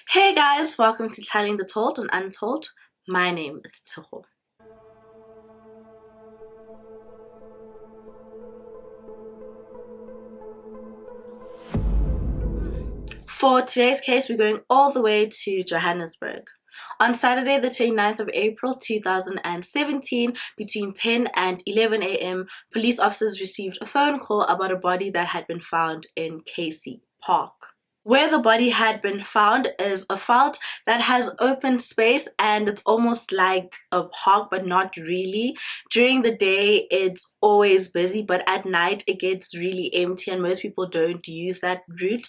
Hey guys, welcome to Telling the Told and Untold. My name is Tshego. For today's case, we're going all the way to Johannesburg. On Saturday, the 29th of April 2017, between 10 and 11 a.m., police officers received a phone call about a body that had been found in Casey Park. Where the body had been found is a veld that has open space and it's almost like a park, but not really. During the day, it's always busy, but at night, it gets really empty and most people don't use that route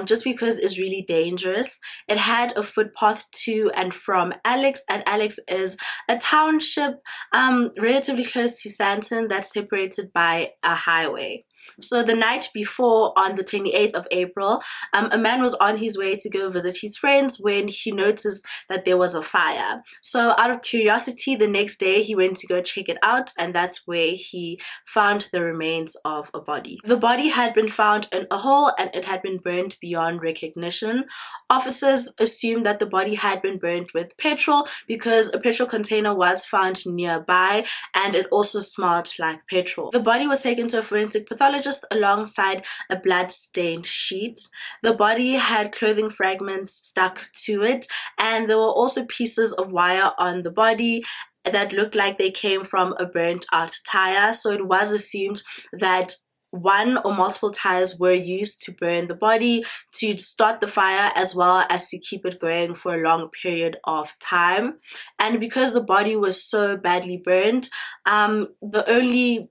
just because it's really dangerous. It had a footpath to and from Alex, and Alex is a township relatively close to Sandton that's separated by a highway. So the night before, on the 28th of April, a man was on his way to go visit his friends when he noticed that there was a fire. So out of curiosity, the next day he went to go check it out, and that's where he found the remains of a body. The body had been found in a hole and it had been burned beyond recognition. Officers assumed that the body had been burned with petrol because a petrol container was found nearby and it also smelled like petrol. The body was taken to a forensic pathologist alongside a blood-stained sheet. The body had clothing fragments stuck to it, and there were also pieces of wire on the body that looked like they came from a burnt out tire. So it was assumed that one or multiple tires were used to burn the body to start the fire as well as to keep it going for a long period of time. And because the body was so badly burned, the only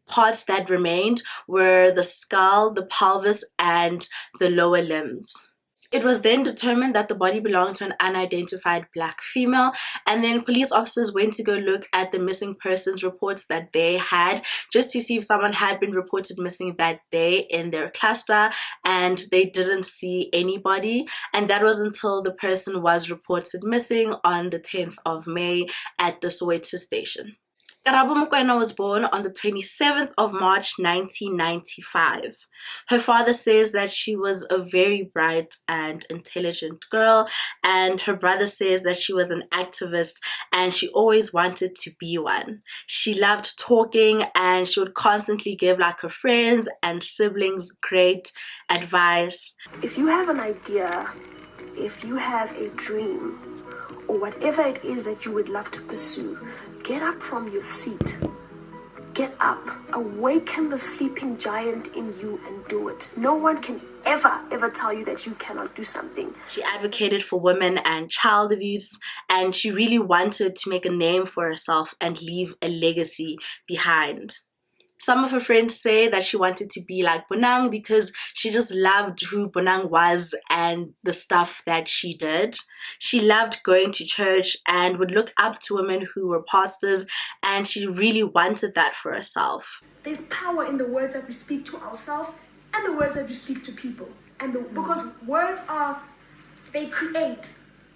parts that remained were the skull, the pelvis, and the lower limbs. It was then determined that the body belonged to an unidentified black female, and then police officers went to go look at the missing persons reports that they had just to see if someone had been reported missing that day in their cluster, and they didn't see anybody. And that was until the person was reported missing on the 10th of May at the Soweto station. Karabo Mokoena was born on the 27th of March 1995. Her father says that she was a very bright and intelligent girl, and her brother says that she was an activist and she always wanted to be one. She loved talking and she would constantly give like her friends and siblings great advice. If you have an idea, if you have a dream, or whatever it is that you would love to pursue, get up from your seat. Get up. Awaken the sleeping giant in you and do it. No one can ever tell you that you cannot do something. She advocated for women and child abuse, and she really wanted to make a name for herself and leave a legacy behind. Some of her friends say that she wanted to be like Bonang because she just loved who Bonang was and the stuff that she did. She loved going to church and would look up to women who were pastors, and she really wanted that for herself. There's power in the words that we speak to ourselves and the words that we speak to people. Because words they create.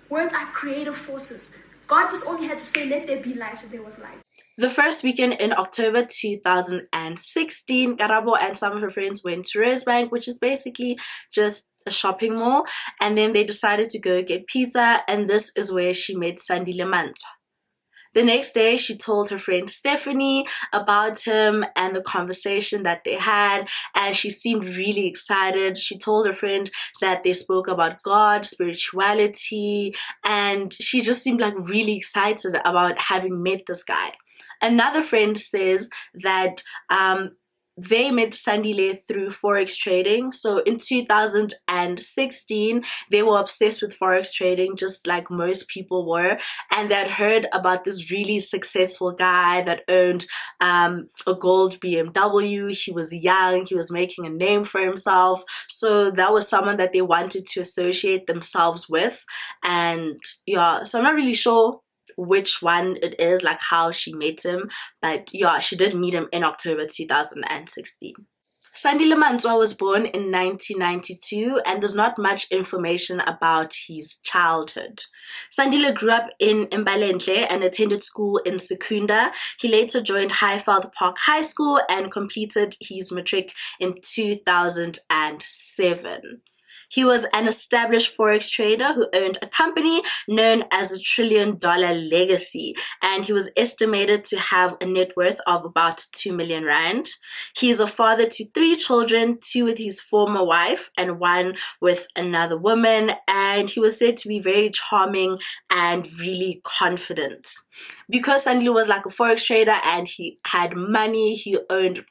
Words are creative forces. God just only had to say, let there be light, and there was light. The first weekend in October 2016, Karabo and some of her friends went to Rosebank, which is basically just a shopping mall, and then they decided to go get pizza, and this is where she met Sandile Mantsoe. The next day, she told her friend Stephanie about him and the conversation that they had, and she seemed really excited. She told her friend that they spoke about God, spirituality, and she just seemed like really excited about having met this guy. Another friend says that they met Sandile through forex trading. So in 2016, they were obsessed with forex trading, just like most people were, and they'd heard about this really successful guy that owned a gold BMW. He was young, he was making a name for himself, so that was someone that they wanted to associate themselves with. And yeah, so I'm not really sure which one it is, like how she met him, but yeah, she did meet him in October 2016. Sandile Mantsoe was born in 1992, and there's not much information about his childhood. Sandile grew up in Mbalenhle and attended school in Secunda. He later joined Highveld Park High School and completed his matric in 2007. He was an established forex trader who owned a company known as the $1 trillion Legacy, and he was estimated to have a net worth of about 2 million rand. He is a father to 3 children, 2 with his former wife and 1 with another woman, and he was said to be very charming and really confident. Because Sandile was like a forex trader and he had money, he owned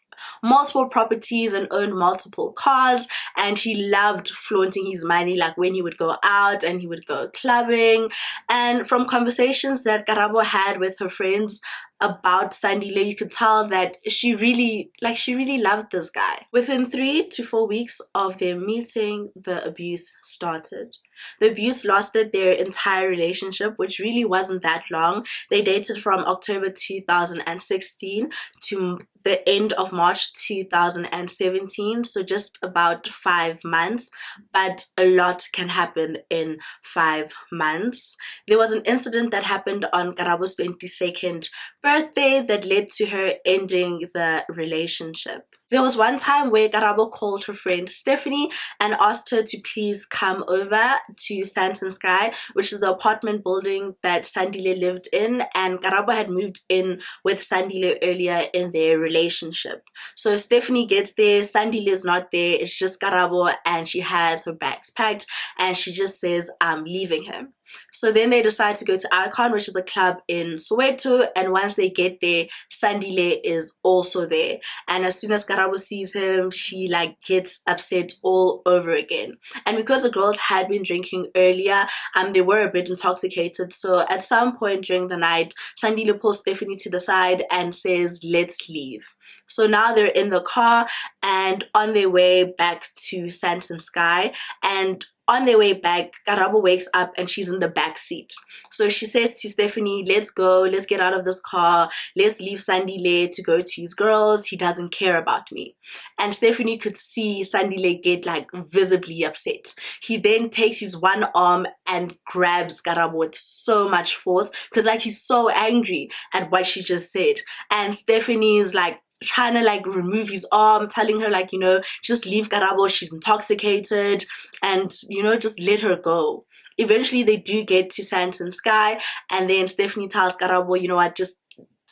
multiple properties and owned multiple cars, and he loved flaunting his money, like when he would go out and he would go clubbing. And from conversations that Karabo had with her friends about Sandile, you could tell that she really loved this guy. Within 3 to 4 weeks of their meeting, the abuse started. The abuse lasted their entire relationship, which really wasn't that long. They dated from October 2016 to the end of March 2017, so just about 5 months, but a lot can happen in 5 months. There was an incident that happened on Karabo's 22nd birthday that led to her ending the relationship. There was one time where Karabo called her friend Stephanie and asked her to please come over to Santon Sky, which is the apartment building that Sandile lived in, and Karabo had moved in with Sandile earlier in their relationship. So Stephanie gets there, Sandile is not there, it's just Karabo, and she has her bags packed and she just says, I'm leaving him. So then they decide to go to Icon, which is a club in Soweto, and once they get there, Sandile is also there. And as soon as Karabo sees him, she gets upset all over again. And because the girls had been drinking earlier, they were a bit intoxicated. So at some point during the night, Sandile pulls Stephanie to the side and says, let's leave. So now they're in the car and on their way back to Santon Sky, and on their way back, Karabo wakes up and she's in the back seat. So she says to Stephanie, let's go, let's get out of this car, let's leave Sandile to go to his girls, he doesn't care about me. And Stephanie could see Sandile get visibly upset. He then takes his one arm and grabs Karabo with so much force because he's so angry at what she just said. And Stephanie is trying to remove his arm, telling her just leave Karabo, she's intoxicated, and just let her go. Eventually they do get to Santon Sky, and then Stephanie tells Karabo, you know what, just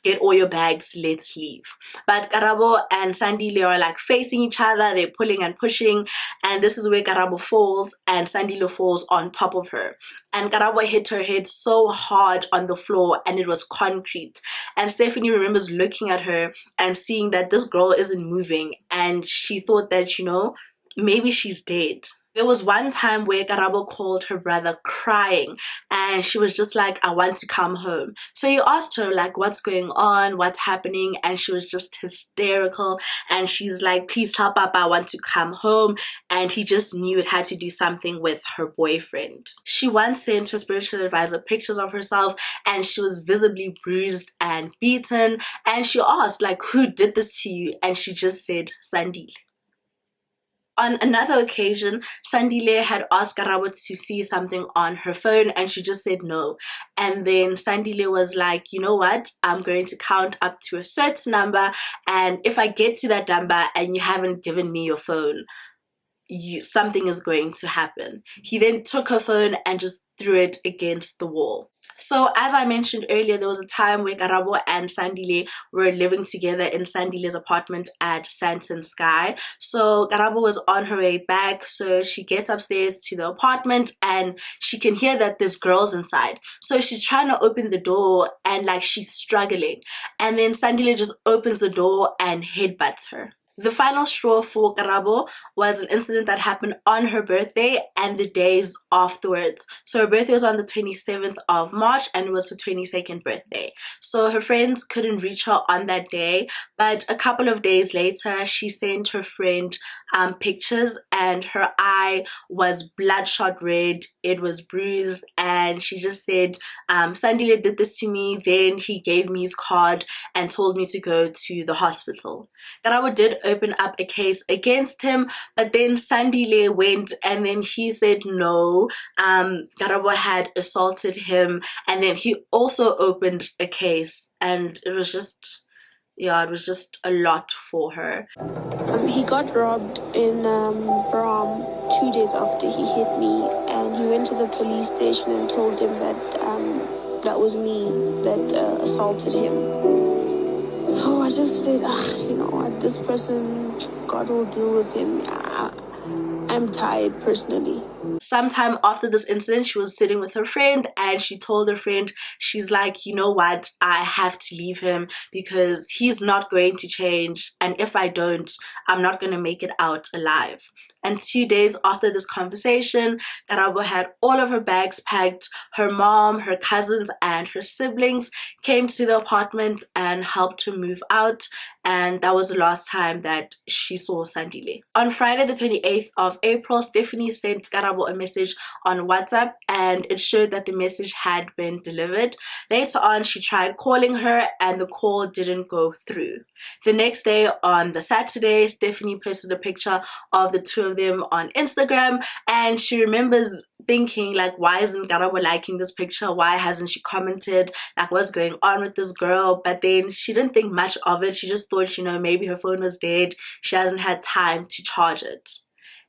get all your bags, let's leave. But Karabo and Sandile are facing each other, they're pulling and pushing, and this is where Karabo falls and Sandile falls on top of her. And Karabo hit her head so hard on the floor and it was concrete. And Stephanie remembers looking at her and seeing that this girl isn't moving, and she thought that, maybe she's dead. There was one time where Karabo called her brother crying and she was just like, I want to come home. So he asked her what's going on, what's happening, and she was just hysterical and she's like, please help up, I want to come home. And he just knew it had to do something with her boyfriend. She once sent her spiritual advisor pictures of herself and she was visibly bruised and beaten, and she asked who did this to you, and she just said Sandile. On another occasion, Sandile had asked Karabo to see something on her phone and she just said no. And then Sandile was like, you know what, I'm going to count up to a certain number, and if I get to that number and you haven't given me your phone, something is going to happen. He then took her phone and just threw it against the wall. So as I mentioned earlier, there was a time where Karabo and Sandile were living together in Sandile's apartment at Santon Sky. So Karabo was on her way back, so she gets upstairs to the apartment and she can hear that there's girls inside. So she's trying to open the door and she's struggling, and then Sandile just opens the door and headbutts her. The final straw for Karabo was an incident that happened on her birthday and the days afterwards. So her birthday was on the 27th of March and it was her 22nd birthday. So her friends couldn't reach her on that day, but a couple of days later she sent her friend pictures and her eye was bloodshot red, it was bruised, and she just said, Sandile did this to me, then he gave me his card and told me to go to the hospital. Karabo did open up a case against him, but then Sandile went and then he said no, Karabo had assaulted him, and then he also opened a case, and it was just a lot for her. He got robbed in Bram. 2 days after he hit me, and he went to the police station and told them that that was me that assaulted him. So I just said, you know what, this person, God will deal with him. I'm tired personally. Sometime after this incident, she was sitting with her friend and she told her friend, she's like, you know what, I have to leave him because he's not going to change, and if I don't, I'm not going to make it out alive. And 2 days after this conversation, Karabo had all of her bags packed. Her mom, her cousins, and her siblings came to the apartment and helped her move out, and that was the last time that she saw Sandile. On Friday the 28th of April, Stephanie sent Karabo a message on WhatsApp and it showed that the message had been delivered. Later on, she tried calling her and the call didn't go through. The next day, on the Saturday, Stephanie posted a picture of the two of them on Instagram, and she remembers thinking, like, why isn't Karabo liking this picture? Why hasn't she commented? Like, what's going on with this girl? But then she didn't think much of it. She just thought, you know, maybe her phone was dead. She hasn't had time to charge it.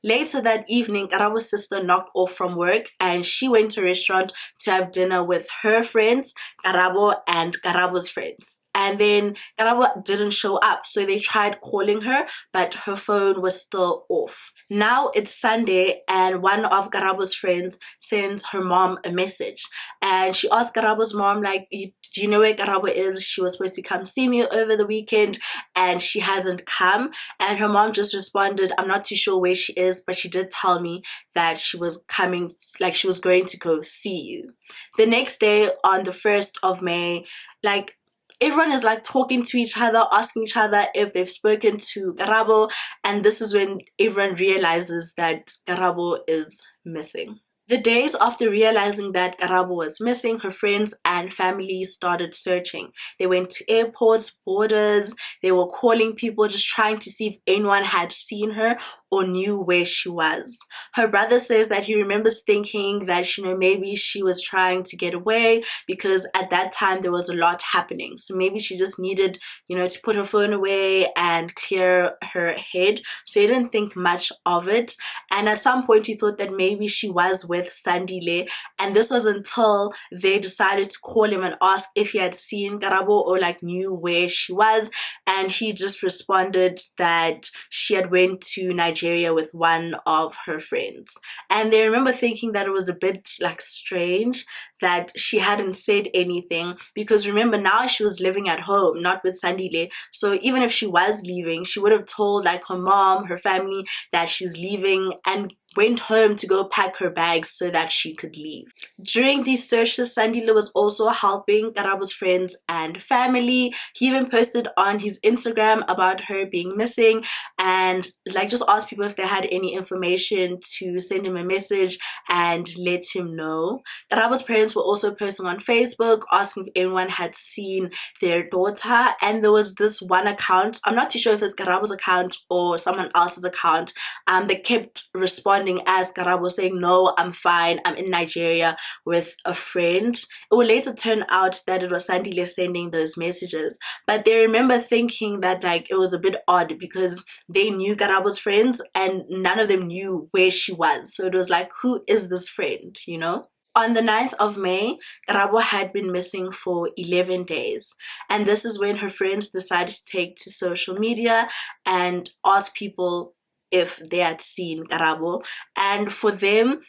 Later that evening, Karabo's sister knocked off from work and she went to a restaurant to have dinner with her friends, Karabo and Karabo's friends. And then Karabo didn't show up, so they tried calling her, but her phone was still off. Now it's Sunday and one of Karabo's friends sends her mom a message. And she asked Karabo's mom, like, do you know where Karabo is? She was supposed to come see me over the weekend and she hasn't come. And her mom just responded, I'm not too sure where she is, but she did tell me that she was coming, like she was going to go see you. The next day, on the 1st of May, like, everyone is like talking to each other, asking each other if they've spoken to Karabo, and this is when everyone realizes that Karabo is missing. The days after realizing that Karabo was missing, her friends and family started searching. They went to airports, borders, they were calling people, just trying to see if anyone had seen her or knew where she was. Her brother says that he remembers thinking that, you know, maybe she was trying to get away because at that time there was a lot happening. So maybe she just needed, you know, to put her phone away and clear her head. So he didn't think much of it. And at some point he thought that maybe she was with Sandile. And this was until they decided to call him and ask if he had seen Karabo or like knew where she was. And he just responded that she had went to Nigeria with one of her friends. And they remember thinking that it was a bit like strange that she hadn't said anything, because remember, now she was living at home, not with Sandile. So even if she was leaving, she would have told like her mom, her family, that she's leaving, and went home to go pack her bags so that she could leave. During these searches, Sandile was also helping Karabo's friends and family. He even posted on his Instagram about her being missing and like just asked people if they had any information to send him a message and let him know. Karabo's parents were also posting on Facebook asking if anyone had seen their daughter, and there was this one account, I'm not too sure if it's Karabo's account or someone else's account, that kept responding as Karabo saying, no, I'm fine, I'm in Nigeria with a friend. It would later turn out that it was Sandile sending those messages, but they remember thinking that like it was a bit odd because they knew Karabo's friends and none of them knew where she was. So it was like, who is this friend, you know? On the 9th of May, Karabo had been missing for 11 days. And this is when her friends decided to take to social media and ask people if they had seen Karabo. And for them,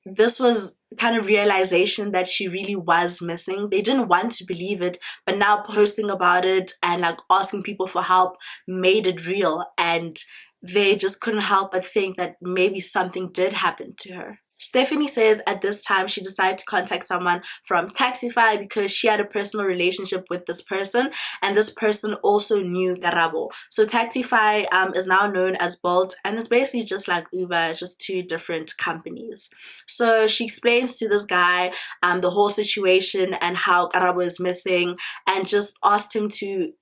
this was kind of realization that she really was missing. They didn't want to believe it, but now posting about it and like asking people for help made it real, and they just couldn't help but think that maybe something did happen to her. Stephanie says at this time she decided to contact someone from Taxify because she had a personal relationship with this person, and this person also knew Karabo. So Taxify is now known as Bolt, and it's basically just like Uber, just two different companies. So she explains to this guy the whole situation and how Karabo is missing, and just asked him to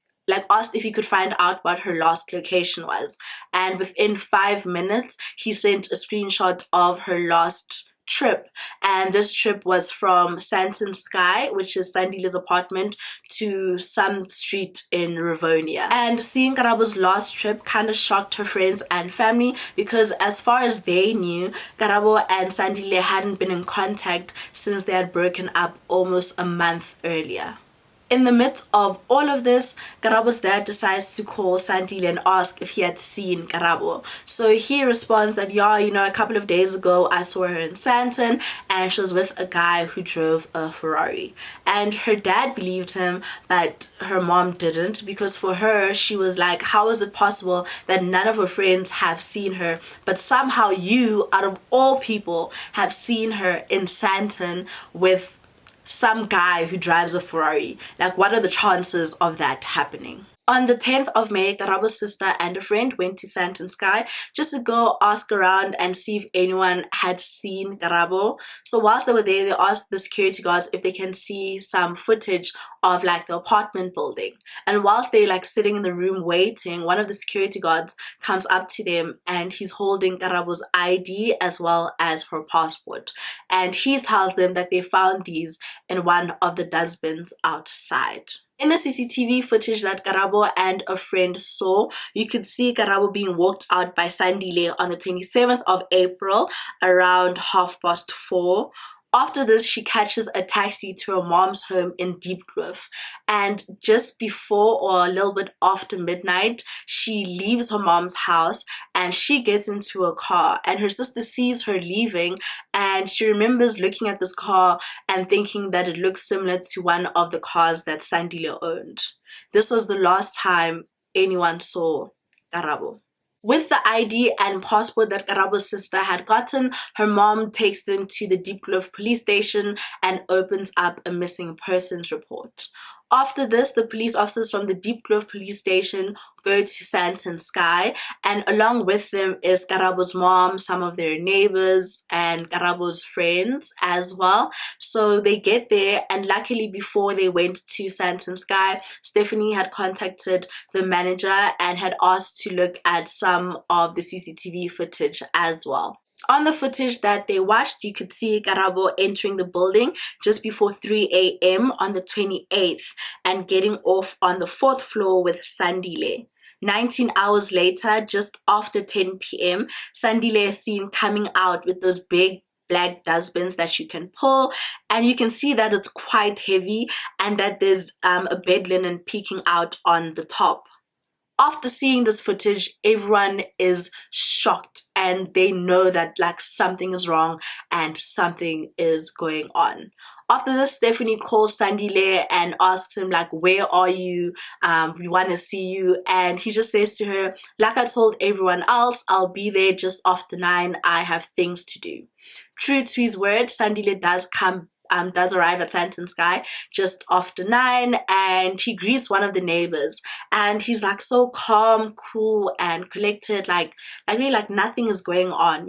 asked if he could find out what her last location was. And within 5 minutes, he sent a screenshot of her last trip, and this trip was from Santon Sky, which is Sandile's apartment, to some street in Rivonia. And seeing Karabo's last trip kind of shocked her friends and family, because as far as they knew, Karabo and Sandile hadn't been in contact since they had broken up almost a month earlier. In the midst of all of this, Karabo's dad decides to call Sandile and ask if he had seen Karabo. So he responds that, yeah, a couple of days ago I saw her in Santon and she was with a guy who drove a Ferrari. And her dad believed him, but her mom didn't, because for her, she was like, how is it possible that none of her friends have seen her, but somehow you, out of all people, have seen her in Santon with some guy who drives a Ferrari? Like, what are the chances of that happening? On the 10th of May, Karabo's sister and a friend went to Santon Sky just to go ask around and see if anyone had seen Karabo. So whilst they were there, they asked the security guards if they can see some footage of like the apartment building. And whilst they're like sitting in the room waiting, one of the security guards comes up to them and he's holding Karabo's ID as well as her passport. And he tells them that they found these in one of the dustbins outside. In the CCTV footage that Karabo and a friend saw, you could see Karabo being walked out by Sandile on the 27th of April around 4:30. After this, she catches a taxi to her mom's home in Diepkloof, and just before or a little bit after midnight, she leaves her mom's house and she gets into a car, and her sister sees her leaving and she remembers looking at this car and thinking that it looks similar to one of the cars that Sandile owned. This was the last time anyone saw Karabo. With the ID and passport that Karabo's sister had gotten, her mom takes them to the Diepkloof police station and opens up a missing persons report. After this, the police officers from the Diepkloof police station go to Santon Sky, and along with them is Karabo's mom, some of their neighbors, and Karabo's friends as well. So they get there, and luckily before they went to Santon Sky, Stephanie had contacted the manager and had asked to look at some of the CCTV footage as well. On the footage that they watched, you could see Karabo entering the building just before 3 a.m. on the 28th and getting off on the 4th floor with Sandile. 19 hours later, just after 10 p.m., Sandile is seen coming out with those big black dustbins that you can pull, and you can see that it's quite heavy and that there's a bed linen peeking out on the top. After seeing this footage, everyone is shocked and they know that like something is wrong and something is going on. After this, Stephanie calls Sandile and asks him like, where are you? We want to see you. And he just says to her, like I told everyone else, I'll be there just after 9. I have things to do. True to his word, Sandile does arrive at Santon Sky just after 9, and he greets one of the neighbors, and he's like so calm, cool, and collected, like really like nothing is going on,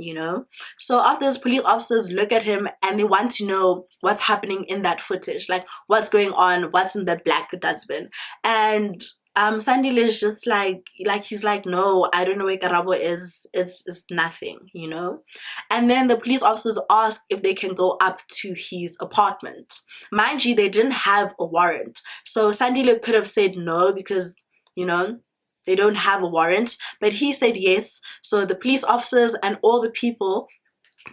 So after this, police officers look at him and they want to know what's happening in that footage, like what's going on, what's in that black dustbin. And Sandile is just like he's like, no, I don't know where Karabo is. It's nothing, And then the police officers ask if they can go up to his apartment. Mind you, they didn't have a warrant. So Sandile could have said no because, they don't have a warrant. But he said yes. So the police officers and all the people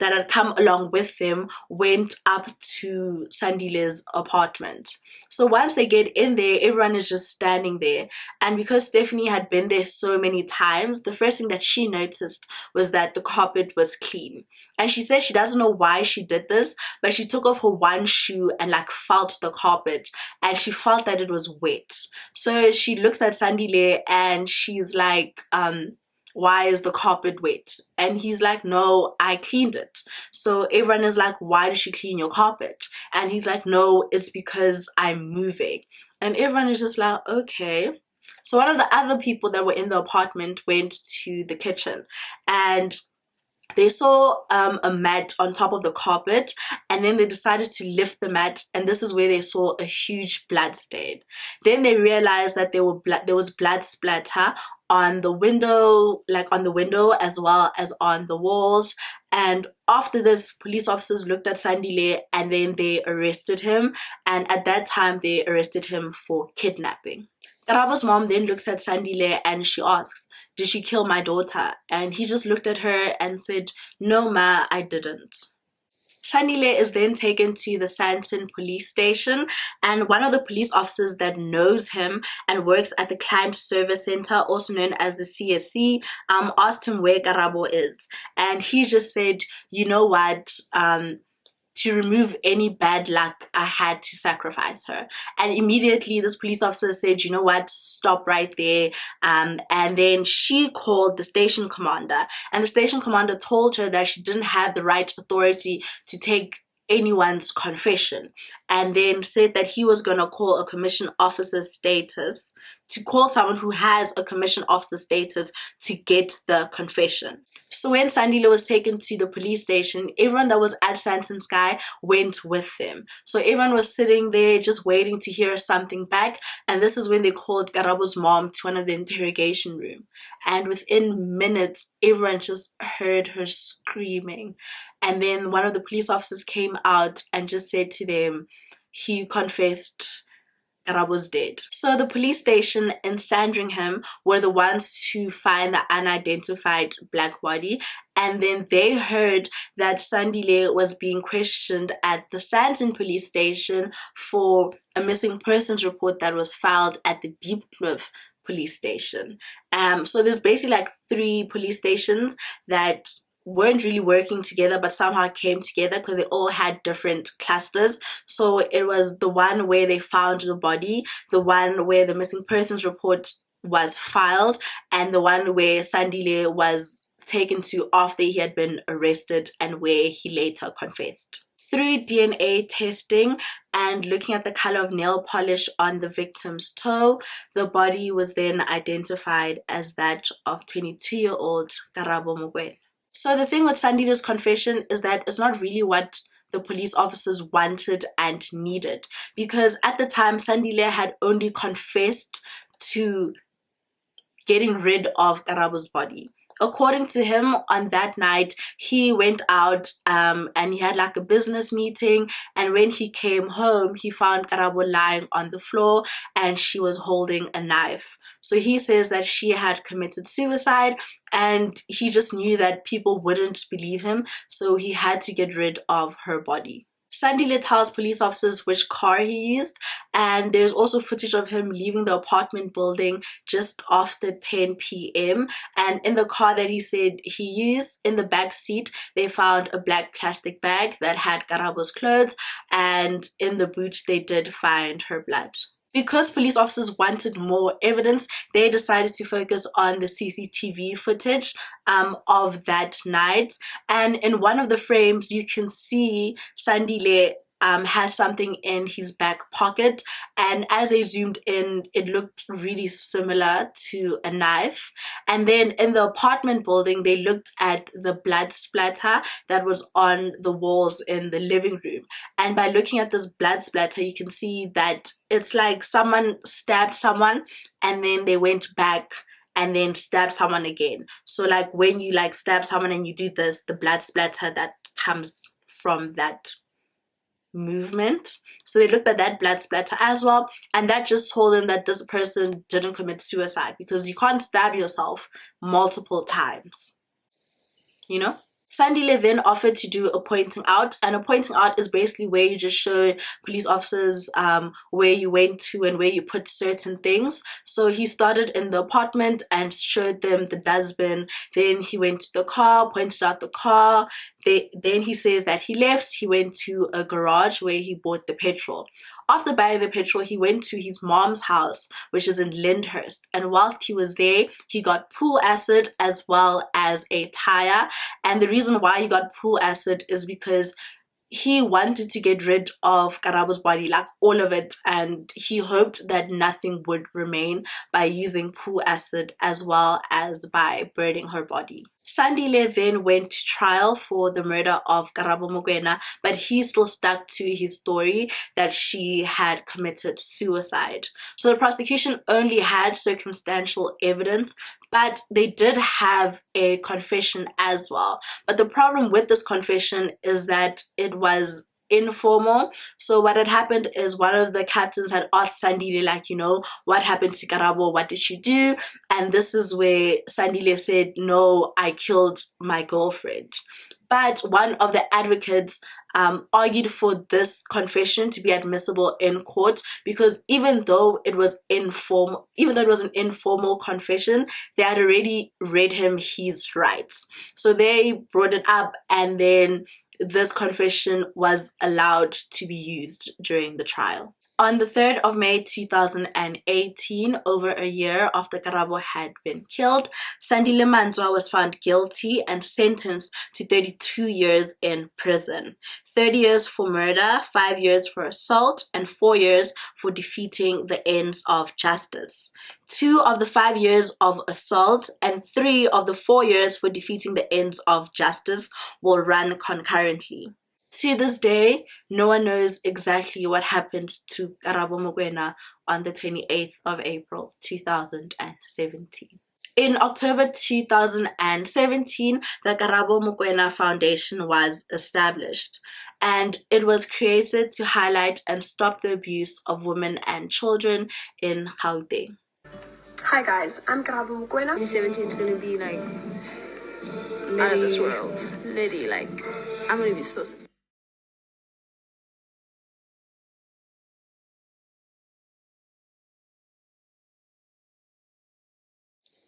that had come along with them went up to Sandile's apartment. So once they get in there, everyone is just standing there. And because Stephanie had been there so many times, the first thing that she noticed was that the carpet was clean. And she said she doesn't know why she did this, but she took off her one shoe and like felt the carpet and she felt that it was wet. So she looks at Sandile and she's like, why is the carpet wet? And he's like, no, I cleaned it. So everyone is like, why did you clean your carpet? And he's like, no, it's because I'm moving. And everyone is just like, okay. So one of the other people that were in the apartment went to the kitchen, and they saw a mat on top of the carpet, and then they decided to lift the mat, and this is where they saw a huge blood stain. Then they realized that there was blood splatter on the window, like on the window as well as on the walls. And after this, police officers looked at Sandile and then they arrested him. And at that time, they arrested him for kidnapping. Karabo's mom then looks at Sandile and she asks, "Did she kill my daughter?" And he just looked at her and said, "No, ma, I didn't." Sandile is then taken to the Sandton police station, and one of the police officers that knows him and works at the Client Service Center, also known as the CSC, asked him where Karabo is. And he just said, "You know what, to remove any bad luck, I had to sacrifice her." And immediately this police officer said, "You know what, stop right there." And then she called the station commander, and the station commander told her that she didn't have the right authority to take anyone's confession, and then said that he was going to call a commission officer status, to call someone who has a commission officer status to get the confession. So when Sandile was taken to the police station, everyone that was at Sandton Sky went with them. So everyone was sitting there just waiting to hear something back, and this is when they called Karabo's mom to one of the interrogation room. And within minutes, everyone just heard her screaming. And then one of the police officers came out and just said to them, he confessed Karabo's dead. So the police station in Sandringham were the ones to find the unidentified black body, and then they heard that Sandile was being questioned at the Sandton police station for a missing persons report that was filed at the Diepkloof police station. So there's basically like 3 police stations that weren't really working together but somehow came together because they all had different clusters. So it was the one where they found the body, the one where the missing persons report was filed, and the one where Sandile was taken to after he had been arrested and where he later confessed. Through DNA testing and looking at the color of nail polish on the victim's toe, the body was then identified as that of 22-year-old Karabo Mokoena. So the thing with Sandile's confession is that it's not really what the police officers wanted and needed, because at the time Sandile had only confessed to getting rid of Karabo's body. According to him, on that night, he went out and he had like a business meeting, and when he came home, he found Karabo lying on the floor and she was holding a knife. So he says that she had committed suicide, and he just knew that people wouldn't believe him, so he had to get rid of her body. Sandile tells police officers which car he used, and there's also footage of him leaving the apartment building just after 10 p.m. And in the car that he said he used, in the back seat, they found a black plastic bag that had Karabo's clothes, and in the boot they did find her blood. Because police officers wanted more evidence, they decided to focus on the CCTV footage of that night. And in one of the frames, you can see Sandile has something in his back pocket, and as they zoomed in, it looked really similar to a knife. And then in the apartment building, they looked at the blood splatter that was on the walls in the living room, and by looking at this blood splatter, you can see that it's like someone stabbed someone and then they went back and then stabbed someone again. So like when you like stab someone and you do this, the blood splatter that comes from that movement. So they looked at that blood splatter as well, and that just told them that this person didn't commit suicide, because you can't stab yourself multiple times, you know? Sandile then offered to do a pointing out, and a pointing out is basically where you just show police officers where you went to and where you put certain things. So he started in the apartment and showed them the dustbin, then he went to the car, pointed out the car, then he says that he left, he went to a garage where he bought the petrol. After buying the petrol, he went to his mom's house, which is in Lyndhurst. And whilst he was there, he got pool acid as well as a tire. And the reason why he got pool acid is because he wanted to get rid of Karabo's body, like all of it, and he hoped that nothing would remain by using pool acid as well as by burning her body. Sandile then went to trial for the murder of Karabo Mokoena, but he still stuck to his story that she had committed suicide. So the prosecution only had circumstantial evidence, but they did have a confession as well. But the problem with this confession is that it was informal. So what had happened is one of the captains had asked Sandile, like, what happened to Karabo? What did she do? And this is where Sandile said, no, I killed my girlfriend. But one of the advocates argued for this confession to be admissible in court, because even though it was an informal confession, they had already read him his rights. So they brought it up, and then this confession was allowed to be used during the trial. On the 3rd of May 2018, over a year after Karabo had been killed, Sandile Mantsoe was found guilty and sentenced to 32 years in prison. 30 years for murder, 5 years for assault, and 4 years for defeating the ends of justice. 2 of the 5 years of assault and 3 of the 4 years for defeating the ends of justice will run concurrently. To this day, no one knows exactly what happened to Karabo Mokoena on the 28th of April 2017. In October 2017, the Karabo Mokoena Foundation was established, and it was created to highlight and stop the abuse of women and children in Gauteng. Hi guys, I'm Karabo Mokoena. 2017 is gonna be like out of this world. Literally, like I'm gonna be so successful.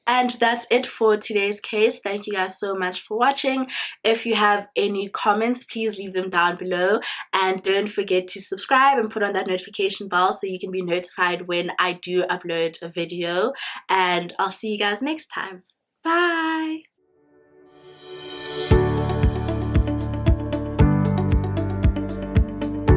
And that's it for today's case. Thank you guys so much for watching. If you have any comments, please leave them down below. And don't forget to subscribe and put on that notification bell so you can be notified when I do upload a video. And I'll see you guys next time. Bye!